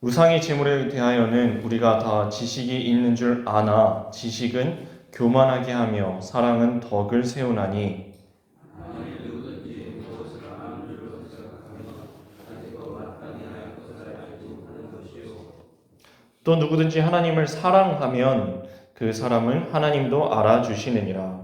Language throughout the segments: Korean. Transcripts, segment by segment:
우상의 제물에 대하여는 우리가 다 지식이 있는 줄 아나 지식은 교만하게 하며 사랑은 덕을 세우나니 또 누구든지 하나님을 사랑하면 그 사람을 하나님도 알아주시느니라.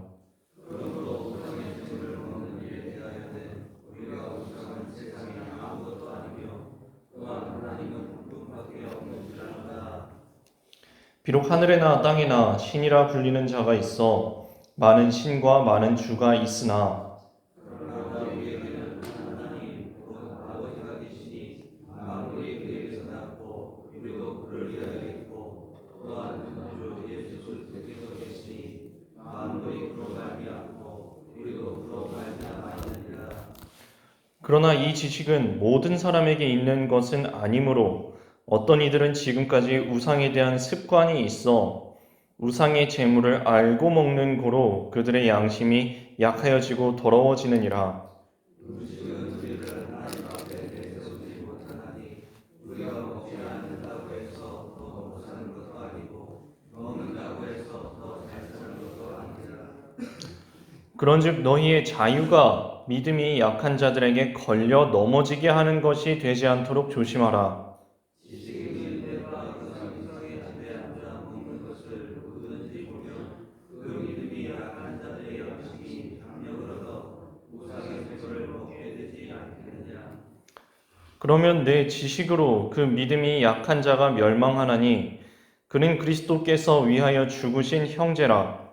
비록 하늘에나 땅에나 신이라 불리는 자가 있어 많은 신과 많은 주가 있으나 그러나 이 지식은 모든 사람에게 있는 것은 아니므로 어떤 이들은 지금까지 우상에 대한 습관이 있어 우상의 재물을 알고 먹는 고로 그들의 양심이 약하여지고 더러워지느니라. 그런즉 너희의 자유가 믿음이 약한 자들에게 걸려 넘어지게 하는 것이 되지 않도록 조심하라. 그러면 내 지식으로 그 믿음이 약한 자가 멸망하나니 그는 그리스도께서 위하여 죽으신 형제라.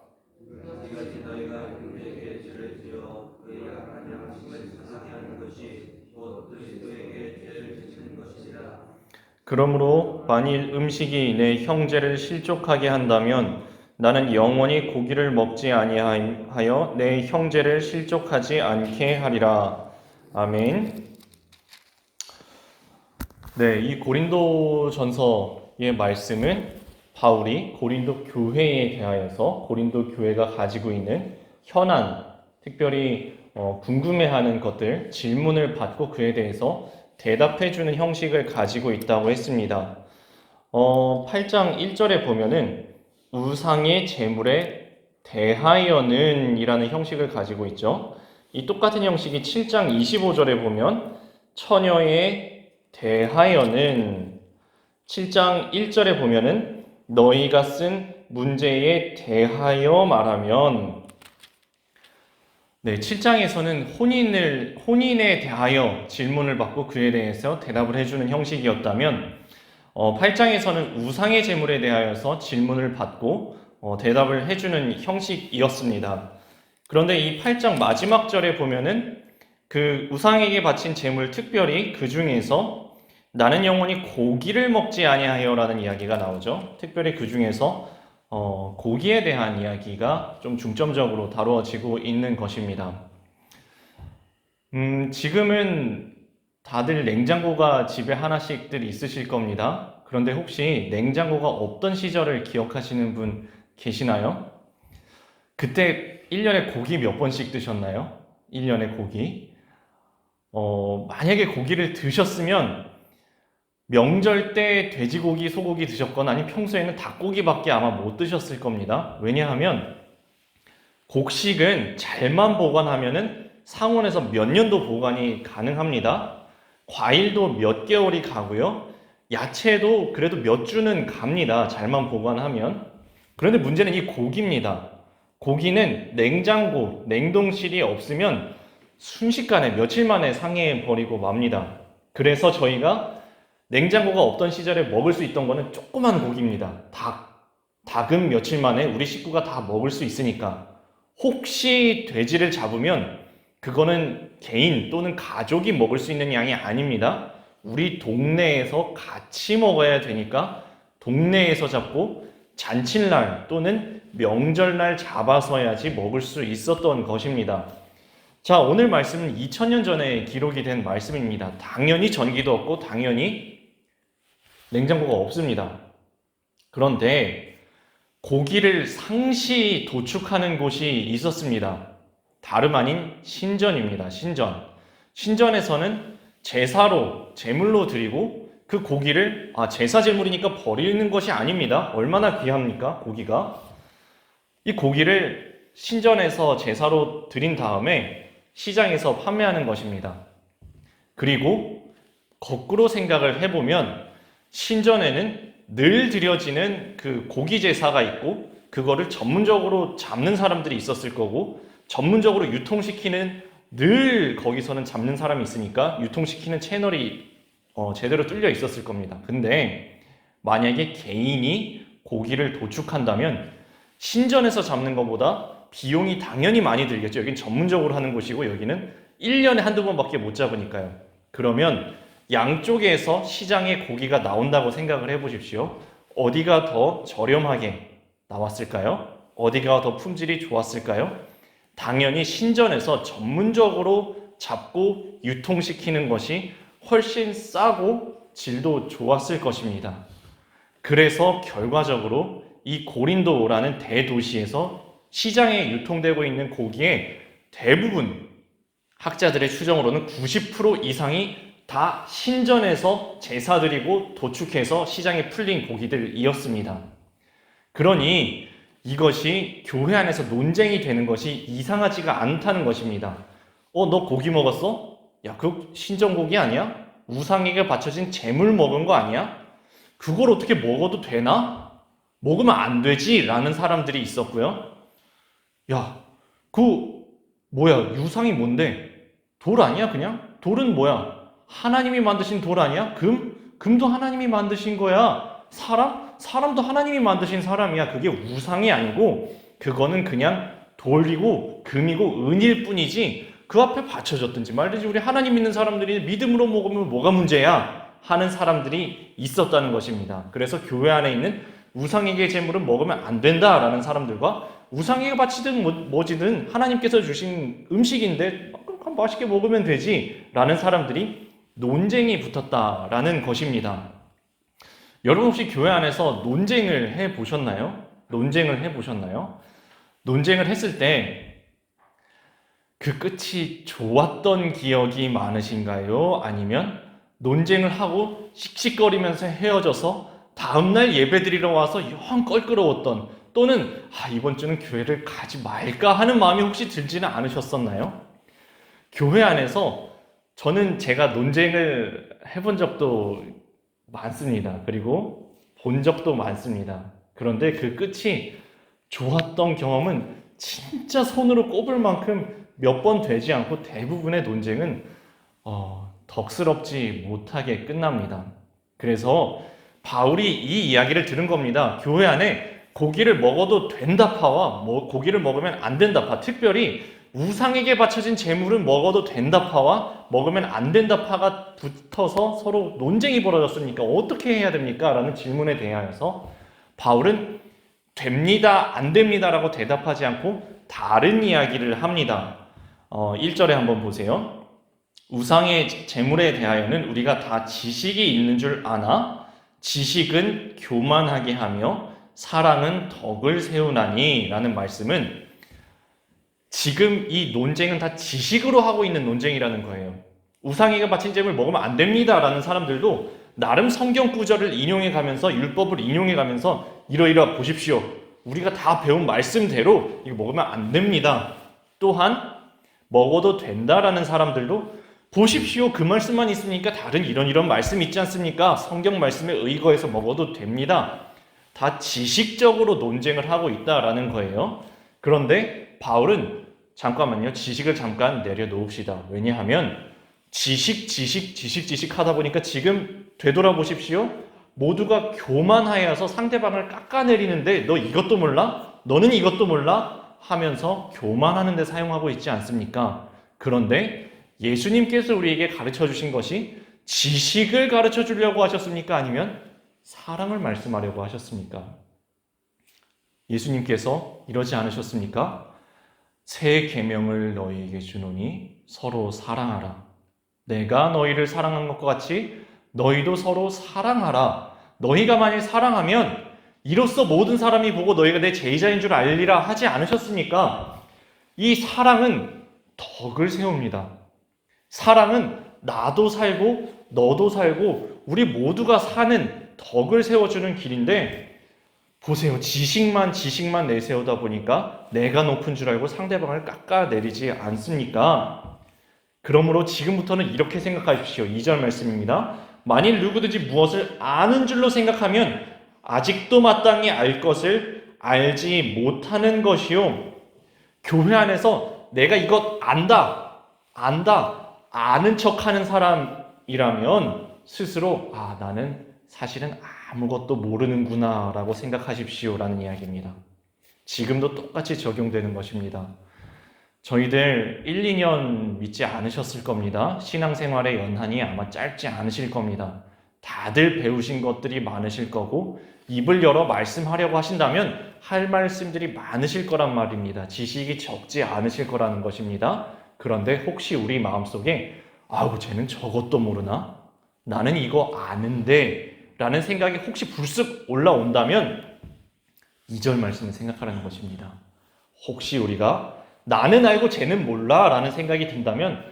그러므로 만일 음식이 내 형제를 실족하게 한다면 나는 영원히 고기를 먹지 아니하여 내 형제를 실족하지 않게 하리라. 아멘. 네, 이 고린도전서의 말씀은 바울이 고린도 교회에 대하여서 고린도 교회가 가지고 있는 현안, 특별히 궁금해하는 것들, 질문을 받고 그에 대해서 대답해주는 형식을 가지고 있다고 했습니다. 8장 1절에 보면은 우상의 제물에 대하여는 이라는 형식을 가지고 있죠. 이 똑같은 형식이 7장 25절에 보면 처녀에 대하여는 7장 1절에 보면은 너희가 쓴 문제에 대하여 말하면 7장에서는 혼인에 대하여 질문을 받고 그에 대해서 대답을 해주는 형식이었다면 8장에서는 우상의 제물에 대하여서 질문을 받고 대답을 해주는 형식이었습니다. 그런데 이 8장 마지막 절에 보면은 그 우상에게 바친 제물, 특별히 그 중에서 나는 영원히 고기를 먹지 아니하여라는 이야기가 나오죠. 특별히 그 중에서 고기에 대한 이야기가 좀 중점적으로 다루어지고 있는 것입니다. 지금은 다들 냉장고가 집에 하나씩들 있으실 겁니다. 그런데 혹시 냉장고가 없던 시절을 기억하시는 분 계시나요? 그때 1년에 고기 몇 번씩 드셨나요? 1년에 고기. 만약에 고기를 드셨으면 명절 때 돼지고기, 소고기 드셨거나 아니면 평소에는 닭고기밖에 아마 못 드셨을 겁니다. 왜냐하면 곡식은 잘만 보관하면은 상온에서 몇 년도 보관이 가능합니다. 과일도 몇 개월이 가고요. 야채도 그래도 몇 주는 갑니다. 잘만 보관하면. 그런데 문제는 이 고기입니다. 고기는 냉장고, 냉동실이 없으면 순식간에 며칠 만에 상해버리고 맙니다. 그래서 저희가 냉장고가 없던 시절에 먹을 수 있던 거는 조그만 고기입니다. 닭은 며칠 만에 우리 식구가 다 먹을 수 있으니까. 혹시 돼지를 잡으면 그거는 개인 또는 가족이 먹을 수 있는 양이 아닙니다. 우리 동네에서 같이 먹어야 되니까 동네에서 잡고 잔칫날 또는 명절날 잡아서야지 먹을 수 있었던 것입니다. 자, 오늘 말씀은 2000년 전에 기록이 된 말씀입니다. 당연히 전기도 없고 당연히 냉장고가 없습니다. 그런데 고기를 상시 도축하는 곳이 있었습니다. 다름 아닌 신전입니다. 신전에서는 제사로, 제물로 드리고 그 고기를 제사 제물이니까 버리는 것이 아닙니다. 얼마나 귀합니까? 고기가. 이 고기를 신전에서 제사로 드린 다음에 시장에서 판매하는 것입니다. 그리고 거꾸로 생각을 해보면 신전에는 늘 드려지는 그 고기 제사가 있고 그거를 전문적으로 잡는 사람들이 있었을 거고 전문적으로 유통시키는 늘 거기서는 잡는 사람이 있으니까 유통시키는 채널이 제대로 뚫려 있었을 겁니다. 근데 만약에 개인이 고기를 도축한다면 신전에서 잡는 것보다 비용이 당연히 많이 들겠죠. 여긴 전문적으로 하는 곳이고 여기는 1년에 한두 번밖에 못 잡으니까요. 그러면 양쪽에서 시장에 고기가 나온다고 생각을 해보십시오. 어디가 더 저렴하게 나왔을까요? 어디가 더 품질이 좋았을까요? 당연히 신전에서 전문적으로 잡고 유통시키는 것이 훨씬 싸고 질도 좋았을 것입니다. 그래서 결과적으로 이 고린도라는 대도시에서 시장에 유통되고 있는 고기의 대부분 학자들의 추정으로는 90% 이상이 다 신전에서 제사 드리고 도축해서 시장에 풀린 고기들이었습니다. 그러니 이것이 교회 안에서 논쟁이 되는 것이 이상하지가 않다는 것입니다. 너 고기 먹었어? 야, 그거 신전고기 아니야? 우상에게 바쳐진 제물 먹은 거 아니야? 그걸 어떻게 먹어도 되나? 먹으면 안 되지? 라는 사람들이 있었고요. 야, 유상이 뭔데? 돌 아니야 그냥? 돌은 뭐야? 하나님이 만드신 돌 아니야? 금도 하나님이 만드신 거야. 사람도 하나님이 만드신 사람이야. 그게 우상이 아니고 그거는 그냥 돌이고 금이고 은일 뿐이지 그 앞에 받쳐졌든지 말든지 우리 하나님 믿는 사람들이 믿음으로 먹으면 뭐가 문제야? 하는 사람들이 있었다는 것입니다. 그래서 교회 안에 있는 우상에게 제물은 먹으면 안 된다라는 사람들과 우상에게 바치든 뭐지든 하나님께서 주신 음식인데 맛있게 먹으면 되지 라는 사람들이 논쟁이 붙었다라는 것입니다. 여러분 혹시 교회 안에서 논쟁을 해보셨나요? 논쟁을 했을 때 그 끝이 좋았던 기억이 많으신가요? 아니면 논쟁을 하고 씩씩거리면서 헤어져서 다음날 예배드리러 와서 영 껄끄러웠던 또는 이번 주는 교회를 가지 말까 하는 마음이 혹시 들지는 않으셨었나요? 교회 안에서 제가 논쟁을 해본 적도 많습니다. 그리고 본 적도 많습니다. 그런데 그 끝이 좋았던 경험은 진짜 손으로 꼽을 만큼 몇 번 되지 않고 대부분의 논쟁은 덕스럽지 못하게 끝납니다. 그래서 바울이 이 이야기를 들은 겁니다. 교회 안에 고기를 먹어도 된다 파와 고기를 먹으면 안 된다 파, 특별히 우상에게 바쳐진 제물은 먹어도 된다 파와 먹으면 안 된다 파가 붙어서 서로 논쟁이 벌어졌으니까 어떻게 해야 됩니까? 라는 질문에 대하여서 바울은 됩니다, 안 됩니다 라고 대답하지 않고 다른 이야기를 합니다. 1절에 한번 보세요. 우상의 제물에 대하여는 우리가 다 지식이 있는 줄 아나 지식은 교만하게 하며 사랑은 덕을 세우나니 라는 말씀은 지금 이 논쟁은 다 지식으로 하고 있는 논쟁이라는 거예요. 우상에게 바친 제물 먹으면 안 됩니다 라는 사람들도 나름 성경 구절을 인용해 가면서 율법을 인용해 가면서 이러이러 보십시오. 우리가 다 배운 말씀대로 이거 먹으면 안 됩니다. 또한 먹어도 된다라는 사람들도 보십시오. 그 말씀만 있으니까 다른 이런 말씀 있지 않습니까? 성경 말씀에 의거해서 먹어도 됩니다. 다 지식적으로 논쟁을 하고 있다라는 거예요. 그런데 바울은 잠깐만요. 지식을 잠깐 내려놓읍시다. 왜냐하면 지식 하다 보니까 지금 되돌아보십시오. 모두가 교만하여서 상대방을 깎아내리는데 너 이것도 몰라? 너는 이것도 몰라? 하면서 교만하는 데 사용하고 있지 않습니까? 그런데 예수님께서 우리에게 가르쳐 주신 것이 지식을 가르쳐 주려고 하셨습니까? 아니면 사랑을 말씀하려고 하셨습니까? 예수님께서 이러지 않으셨습니까? 새 계명을 너희에게 주노니 서로 사랑하라. 내가 너희를 사랑한 것과 같이 너희도 서로 사랑하라. 너희가 만일 사랑하면 이로써 모든 사람이 보고 너희가 내 제자인 줄 알리라 하지 않으셨습니까? 이 사랑은 덕을 세웁니다. 사랑은 나도 살고 너도 살고 우리 모두가 사는 덕을 세워주는 길인데, 보세요. 지식만 내세우다 보니까 내가 높은 줄 알고 상대방을 깎아내리지 않습니까? 그러므로 지금부터는 이렇게 생각하십시오. 2절 말씀입니다. 만일 누구든지 무엇을 아는 줄로 생각하면 아직도 마땅히 알 것을 알지 못하는 것이요. 교회 안에서 내가 이것 안다, 아는 척하는 사람이라면 스스로 나는 사실은 아무것도 모르는구나 라고 생각하십시오 라는 이야기입니다. 지금도 똑같이 적용되는 것입니다. 저희들 1, 2년 믿지 않으셨을 겁니다. 신앙생활의 연한이 아마 짧지 않으실 겁니다. 다들 배우신 것들이 많으실 거고 입을 열어 말씀하려고 하신다면 할 말씀들이 많으실 거란 말입니다. 지식이 적지 않으실 거라는 것입니다. 그런데 혹시 우리 마음속에 쟤는 저것도 모르나? 나는 이거 아는데 라는 생각이 혹시 불쑥 올라온다면 2절 말씀을 생각하라는 것입니다. 혹시 우리가 나는 알고 쟤는 몰라 라는 생각이 든다면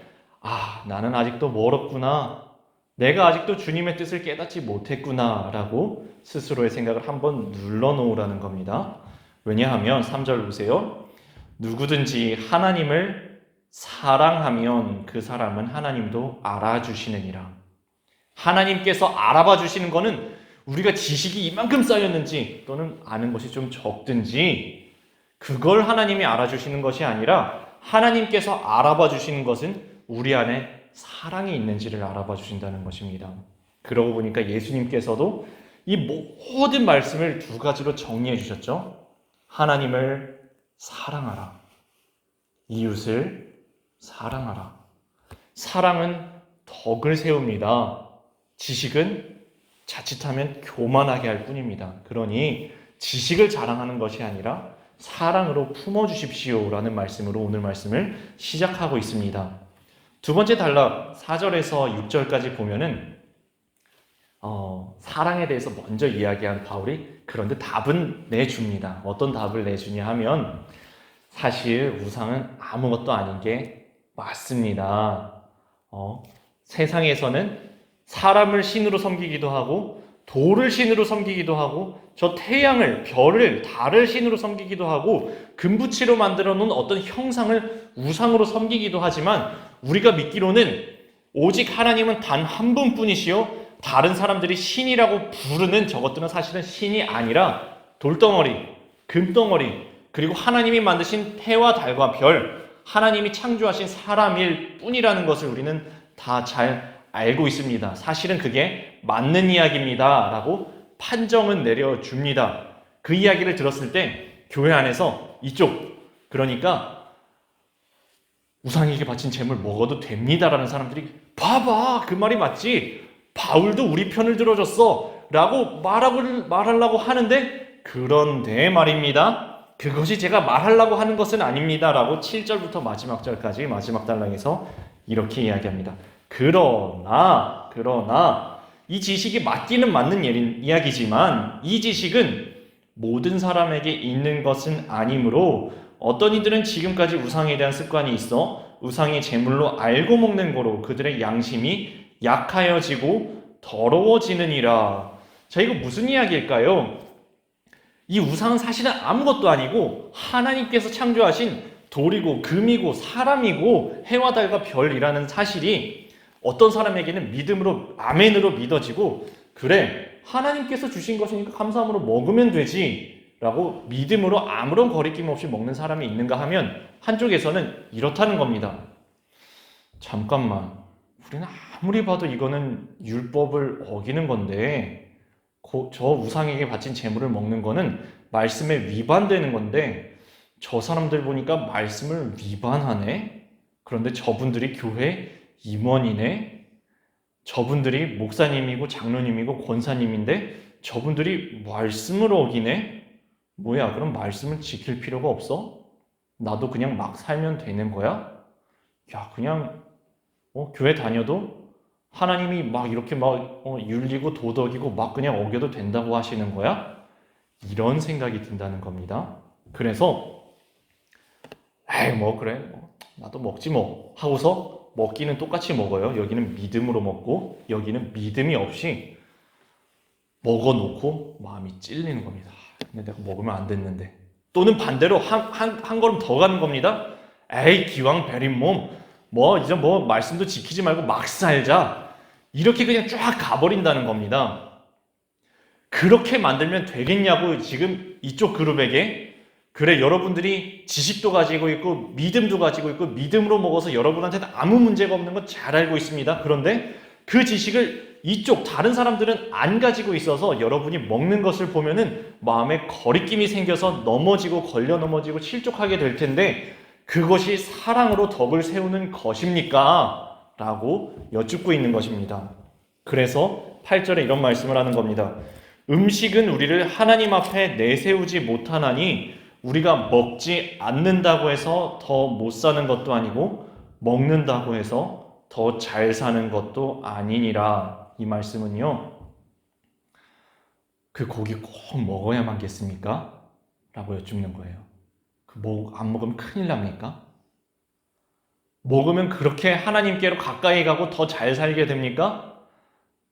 나는 아직도 멀었구나, 내가 아직도 주님의 뜻을 깨닫지 못했구나 라고 스스로의 생각을 한번 눌러놓으라는 겁니다. 왜냐하면 3절 보세요. 누구든지 하나님을 사랑하면 그 사람은 하나님도 알아주시느니라. 하나님께서 알아봐 주시는 것은 우리가 지식이 이만큼 쌓였는지 또는 아는 것이 좀 적든지 그걸 하나님이 알아주시는 것이 아니라 하나님께서 알아봐 주시는 것은 우리 안에 사랑이 있는지를 알아봐 주신다는 것입니다. 그러고 보니까 예수님께서도 이 모든 말씀을 두 가지로 정리해 주셨죠. 하나님을 사랑하라, 이웃을 사랑하라. 사랑은 덕을 세웁니다. 지식은 자칫하면 교만하게 할 뿐입니다. 그러니 지식을 자랑하는 것이 아니라 사랑으로 품어주십시오 라는 말씀으로 오늘 말씀을 시작하고 있습니다. 두 번째 단락 4절에서 6절까지 보면은 사랑에 대해서 먼저 이야기한 바울이 그런데 답은 내줍니다. 어떤 답을 내주냐 하면 사실 우상은 아무것도 아닌 게 맞습니다. 세상에서는 사람을 신으로 섬기기도 하고 돌을 신으로 섬기기도 하고 저 태양을, 별을, 달을 신으로 섬기기도 하고 금붙이로 만들어 놓은 어떤 형상을 우상으로 섬기기도 하지만 우리가 믿기로는 오직 하나님은 단 한 분뿐이시요 다른 사람들이 신이라고 부르는 저것들은 사실은 신이 아니라 돌덩어리, 금덩어리, 그리고 하나님이 만드신 해와 달과 별, 하나님이 창조하신 사람일 뿐이라는 것을 우리는 다 잘 알고 있습니다. 사실은 그게 맞는 이야기입니다 라고 판정은 내려줍니다. 그 이야기를 들었을 때 교회 안에서 이쪽, 그러니까 우상에게 바친 재물 먹어도 됩니다라는 사람들이 봐봐, 그 말이 맞지, 바울도 우리 편을 들어줬어 라고 말하려고 하는데 그런데 말입니다, 그것이 제가 말하려고 하는 것은 아닙니다 라고 7절부터 마지막 절까지 마지막 단락에서 이렇게 이야기합니다. 그러나 이 지식이 맞기는 맞는 이야기지만 이 지식은 모든 사람에게 있는 것은 아니므로 어떤 이들은 지금까지 우상에 대한 습관이 있어 우상이 제물로 알고 먹는 거로 그들의 양심이 약하여지고 더러워지느니라. 자, 이거 무슨 이야기일까요? 이 우상은 사실은 아무것도 아니고 하나님께서 창조하신 돌이고 금이고 사람이고 해와 달과 별이라는 사실이 어떤 사람에게는 믿음으로 아멘으로 믿어지고 그래 하나님께서 주신 것이니까 감사함으로 먹으면 되지 라고 믿음으로 아무런 거리낌 없이 먹는 사람이 있는가 하면 한쪽에서는 이렇다는 겁니다. 잠깐만, 우리는 아무리 봐도 이거는 율법을 어기는 건데 저 우상에게 바친 제물을 먹는 거는 말씀에 위반되는 건데 저 사람들 보니까 말씀을 위반하네? 그런데 저분들이 교회 임원이네? 저분들이 목사님이고 장로님이고 권사님인데 저분들이 말씀을 어기네? 뭐야, 그럼 말씀을 지킬 필요가 없어? 나도 그냥 막 살면 되는 거야? 야, 그냥 교회 다녀도 하나님이 막 이렇게 막 윤리고 도덕이고 막 그냥 어겨도 된다고 하시는 거야? 이런 생각이 든다는 겁니다. 그래서 그래 나도 먹지 뭐 하고서 먹기는 똑같이 먹어요. 여기는 믿음으로 먹고 여기는 믿음이 없이 먹어놓고 마음이 찔리는 겁니다. 근데 내가 먹으면 안 됐는데. 또는 반대로 한 걸음 더 가는 겁니다. 에이, 기왕 베린 몸, 이제 말씀도 지키지 말고 막 살자. 이렇게 그냥 쫙 가버린다는 겁니다. 그렇게 만들면 되겠냐고 지금 이쪽 그룹에게. 그래, 여러분들이 지식도 가지고 있고 믿음도 가지고 있고 믿음으로 먹어서 여러분한테는 아무 문제가 없는 건 잘 알고 있습니다. 그런데 그 지식을 이쪽 다른 사람들은 안 가지고 있어서 여러분이 먹는 것을 보면은 마음에 거리낌이 생겨서 넘어지고 걸려 넘어지고 실족하게 될 텐데 그것이 사랑으로 덕을 세우는 것입니까? 라고 여쭙고 있는 것입니다. 그래서 8절에 이런 말씀을 하는 겁니다. 음식은 우리를 하나님 앞에 내세우지 못하나니 우리가 먹지 않는다고 해서 더 못 사는 것도 아니고 먹는다고 해서 더 잘 사는 것도 아니니라. 이 말씀은요, 그 고기 꼭 먹어야만겠습니까? 라고 여쭙는 거예요. 안 먹으면 큰일 납니까? 먹으면 그렇게 하나님께로 가까이 가고 더 잘 살게 됩니까?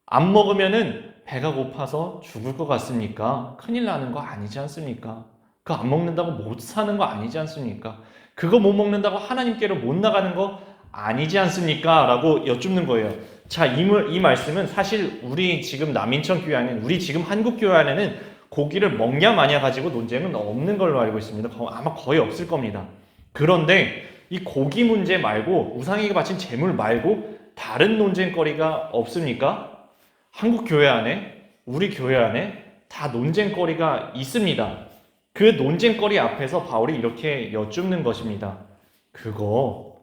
안 먹으면은 배가 고파서 죽을 것 같습니까? 큰일 나는 거 아니지 않습니까? 그거 안 먹는다고 못 사는 거 아니지 않습니까? 그거 못 먹는다고 하나님께로 못 나가는 거 아니지 않습니까? 라고 여쭙는 거예요. 자, 이 말씀은 사실 우리 지금 남인천 교회 안에는, 우리 지금 한국 교회 안에는 고기를 먹냐 마냐 가지고 논쟁은 없는 걸로 알고 있습니다. 아마 거의 없을 겁니다. 그런데 이 고기 문제 말고 우상에게 바친 제물 말고 다른 논쟁거리가 없습니까? 한국 교회 안에, 우리 교회 안에 다 논쟁거리가 있습니다. 그 논쟁거리 앞에서 바울이 이렇게 여쭙는 것입니다. 그거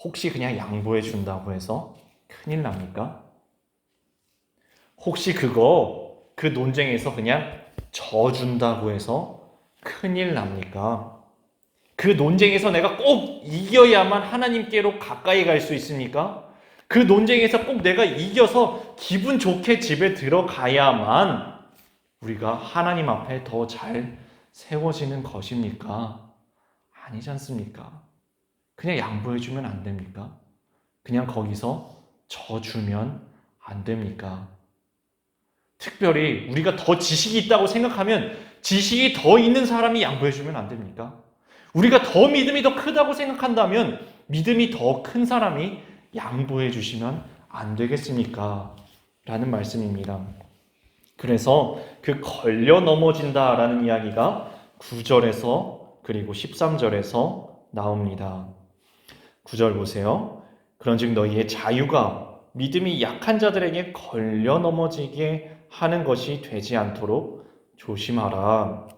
혹시 그냥 양보해 준다고 해서 큰일 납니까? 혹시 그 논쟁에서 그냥 져준다고 해서 큰일 납니까? 그 논쟁에서 내가 꼭 이겨야만 하나님께로 가까이 갈 수 있습니까? 그 논쟁에서 꼭 내가 이겨서 기분 좋게 집에 들어가야만 우리가 하나님 앞에 더 잘 세워지는 것입니까? 아니지 않습니까? 그냥 양보해주면 안 됩니까? 그냥 거기서 져주면 안 됩니까? 특별히 우리가 더 지식이 있다고 생각하면 지식이 더 있는 사람이 양보해주면 안 됩니까? 우리가 더 믿음이 더 크다고 생각한다면 믿음이 더 큰 사람이 양보해 주시면 안 되겠습니까? 라는 말씀입니다. 그래서 그 걸려 넘어진다라는 이야기가 9절에서 그리고 13절에서 나옵니다. 9절 보세요. 그런즉 너희의 자유가 믿음이 약한 자들에게 걸려 넘어지게 하는 것이 되지 않도록 조심하라.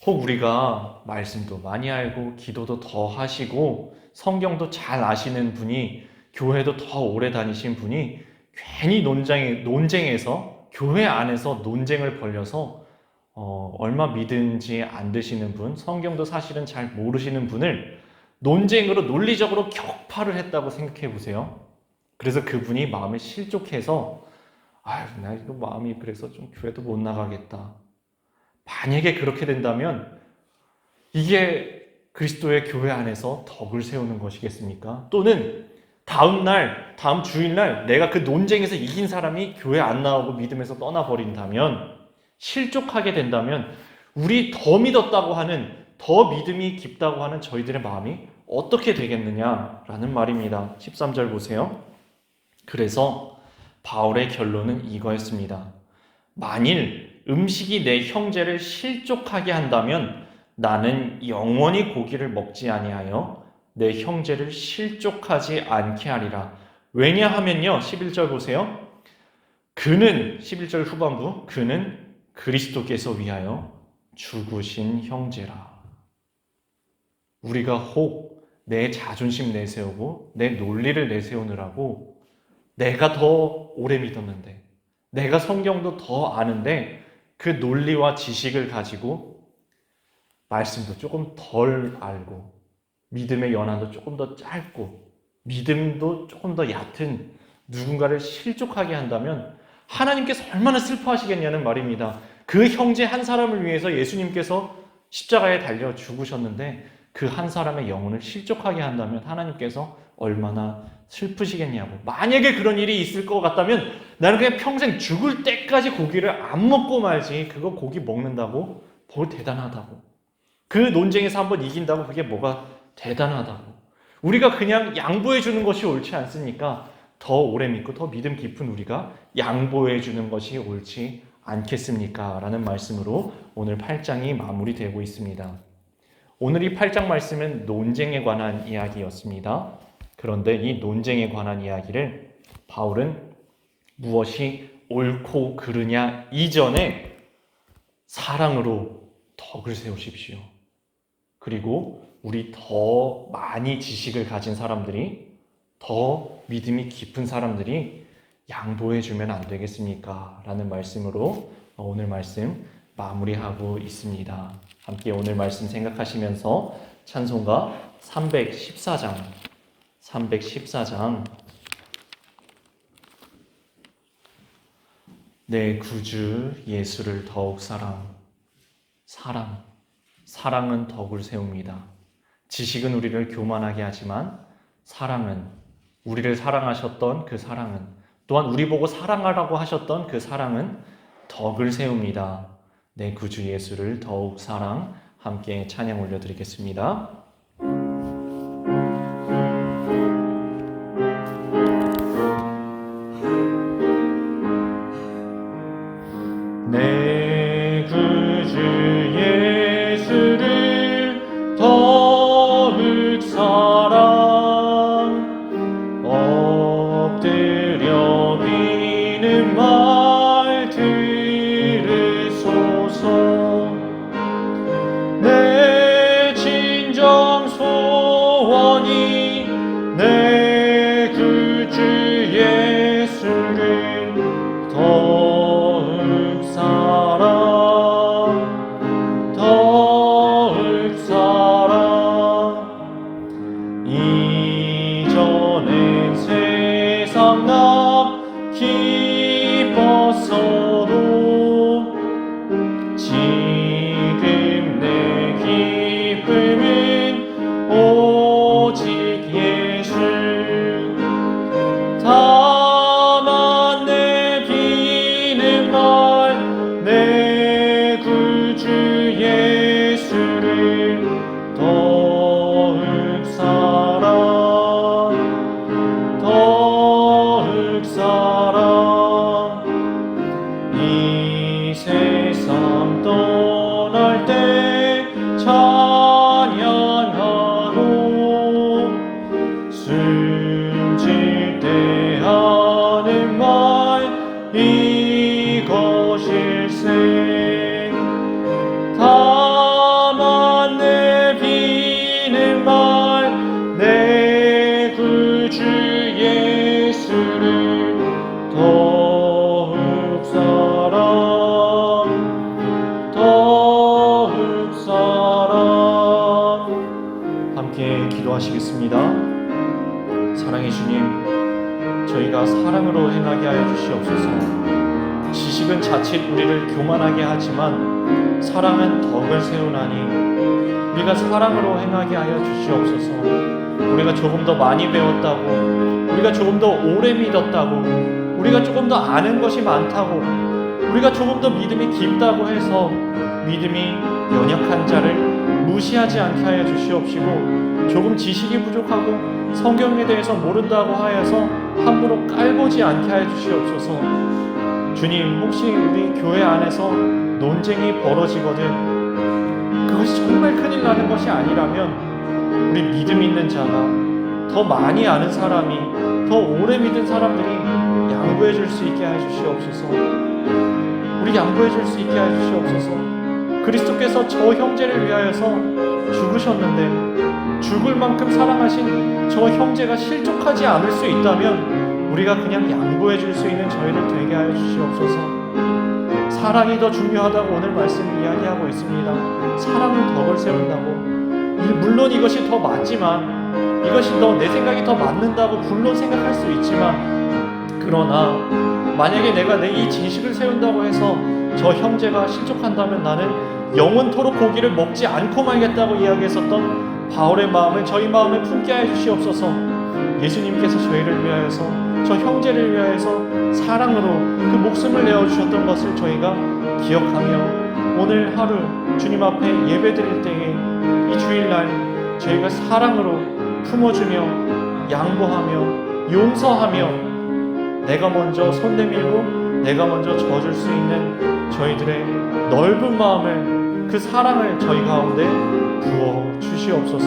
혹 우리가 말씀도 많이 알고 기도도 더 하시고 성경도 잘 아시는 분이, 교회도 더 오래 다니신 분이 괜히 논쟁에서 교회 안에서 논쟁을 벌여서 얼마 믿은지 안 되시는 분, 성경도 사실은 잘 모르시는 분을 논쟁으로 논리적으로 격파를 했다고 생각해 보세요. 그래서 그분이 마음에 실족해서 나 이거 마음이 그래서 좀 교회도 못 나가겠다. 만약에 그렇게 된다면 이게 그리스도의 교회 안에서 덕을 세우는 것이겠습니까? 또는 다음 주일날 내가 그 논쟁에서 이긴 사람이 교회 안 나오고 믿음에서 떠나버린다면, 실족하게 된다면 우리 더 믿었다고 하는, 더 믿음이 깊다고 하는 저희들의 마음이 어떻게 되겠느냐라는 말입니다. 13절 보세요. 그래서 바울의 결론은 이거였습니다. 만일 음식이 내 형제를 실족하게 한다면 나는 영원히 고기를 먹지 아니하여 내 형제를 실족하지 않게 하리라. 왜냐하면요, 11절 보세요. 11절 후반부, 그는 그리스도께서 위하여 죽으신 형제라. 우리가 혹 내 자존심 내세우고 내 논리를 내세우느라고 내가 더 오래 믿었는데, 내가 성경도 더 아는데 그 논리와 지식을 가지고 말씀도 조금 덜 알고 믿음의 연한도 조금 더 짧고 믿음도 조금 더 얕은 누군가를 실족하게 한다면 하나님께서 얼마나 슬퍼하시겠냐는 말입니다. 그 형제 한 사람을 위해서 예수님께서 십자가에 달려 죽으셨는데 그 한 사람의 영혼을 실족하게 한다면 하나님께서 얼마나 슬프시겠냐고. 만약에 그런 일이 있을 것 같다면 나는 그냥 평생 죽을 때까지 고기를 안 먹고 말지, 그거 고기 먹는다고 뭘 대단하다고. 그 논쟁에서 한번 이긴다고 그게 뭐가 대단하다고. 우리가 그냥 양보해 주는 것이 옳지 않습니까? 더 오래 믿고 더 믿음 깊은 우리가 양보해 주는 것이 옳지 않겠습니까? 라는 말씀으로 오늘 8장이 마무리되고 있습니다. 오늘 이 8장 말씀은 논쟁에 관한 이야기였습니다. 그런데 이 논쟁에 관한 이야기를 바울은 무엇이 옳고 그르냐 이전에 사랑으로 덕을 세우십시오. 그리고 우리 더 많이 지식을 가진 사람들이, 더 믿음이 깊은 사람들이 양보해 주면 안 되겠습니까? 라는 말씀으로 오늘 말씀 마무리하고 있습니다. 함께 오늘 말씀 생각하시면서 찬송가 314장 내 구주 예수를 더욱 사랑은 덕을 세웁니다. 지식은 우리를 교만하게 하지만 사랑은, 우리를 사랑하셨던 그 사랑은, 또한 우리 보고 사랑하라고 하셨던 그 사랑은 덕을 세웁니다. 내 구주 예수를 더욱 함께 찬양 올려드리겠습니다. 내 구주 예수를 더욱 엎드려 비는 말 들으소서. 내 진정 소원이 내 구주 예수를 더욱 사랑. 이전엔 세상 나 기뻤어도 지금 내 기쁨은 오직 예수. 다만 내 비는 말 내 구주 예수를 더욱 사랑. 이 세상 떠날 때 찬양하고 숨질 때 하는 말 이것일세. 다만 내 비는 말 내 구주 예수를 더욱 사랑. 함께 기도하시겠습니다. 사랑의 주님, 저희가 사랑으로 행하게 하여 주시옵소서. 지식은 자칫 우리를 교만하게 하지만 사랑은 덕을 세우나니 우리가 사랑으로 행하게 하여 주시옵소서. 우리가 조금 더 많이 배웠다고, 우리가 조금 더 오래 믿었다고, 우리가 조금 더 아는 것이 많다고, 우리가 조금 더 믿음이 깊다고 해서 믿음이 연약한 자를 무시하지 않게 하여 주시옵시고, 조금 지식이 부족하고 성경에 대해서 모른다고 하여서 함부로 깔보지 않게 하여 주시옵소서. 주님, 혹시 우리 교회 안에서 논쟁이 벌어지거든 그것이 정말 큰일 나는 것이 아니라면 우리 믿음 있는 자가, 더 많이 아는 사람이, 더 오래 믿은 사람들이 양보해 줄 수 있게 해 주시옵소서. 우리 양보해 줄 수 있게 해 주시옵소서. 그리스도께서 저 형제를 위하여서 죽으셨는데 죽을 만큼 사랑하신 저 형제가 실족하지 않을 수 있다면 우리가 그냥 양보해 줄 수 있는 저희를 되게 하여 주시옵소서. 사랑이 더 중요하다고 오늘 말씀을 이야기하고 있습니다. 사랑은 덕을 세운다고. 물론 이것이 더 맞지만, 이것이 더 내 생각이 더 맞는다고 물론 생각할 수 있지만, 그러나 만약에 내가 내 이 지식을 세운다고 해서 저 형제가 실족한다면 나는 영원토록 고기를 먹지 않고 말겠다고 이야기했었던 바울의 마음을 저희 마음에 품게 하여 주시옵소서. 예수님께서 저희를 위하여서, 저 형제를 위하여서 사랑으로 그 목숨을 내어주셨던 것을 저희가 기억하며 오늘 하루 주님 앞에 예배드릴 때에 이 주일날 저희가 사랑으로 품어주며 양보하며 용서하며 내가 먼저 손 내밀고 내가 먼저 져줄 수 있는 저희들의 넓은 마음을, 그 사랑을 저희 가운데 부어 주시옵소서.